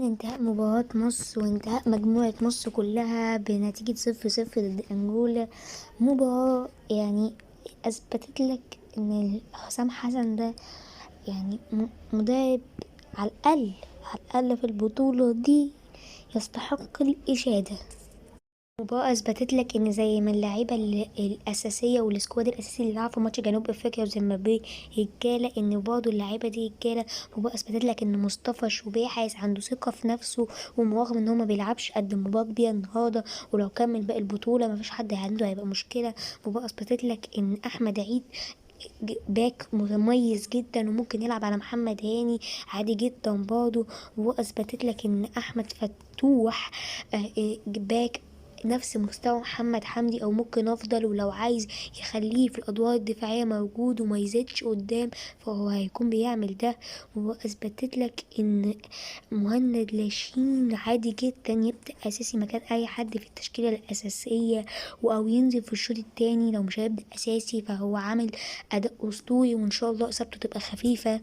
انتهاء مباراة مصر وانتهاء مجموعة مصر كلها بنتيجة 0-0 ضد أنجولا. مباراة يعني أثبتت لك إن حسام حسن ده يعني مدرب على الأقل في البطولة دي يستحق الإشادة. مباراة أثبتت لك إن زي ما اللعيبة الأساسية والسكواد الأساسي اللي لعب في ماتش جنوب أفريقيا وزيمبابوي رجالة، إن برضه اللعيبة دي رجالة. مباراة أثبتت لك إن مصطفى شوبير عنده ثقة في نفسه، ورغم إن هو ما بيلعبش قد مباراة كبيرة النهاردة، ولو كمل باقي البطولة مفيش حد عنده هيبقى مشكلة. مباراة أثبتت لك إن أحمد عيد باك متميز جدا وممكن يلعب على محمد هاني عادي جدا برضه. وأثبتت لك إن أحمد فتوح باك نفس مستوى محمد حمدي او ممكن افضل، ولو عايز يخليه في الادوار الدفاعيه موجود وما يزيدش قدام فهو هيكون بيعمل ده. واثبتت لك ان مهند لاشين عادي جدا يبدأ اساسي مكان اي حد في التشكيله الاساسيه، او ينزل في الشوط التاني لو مش هيبدأ اساسي، فهو عامل اداء اسطوري وان شاء الله اصابته تبقى خفيفه.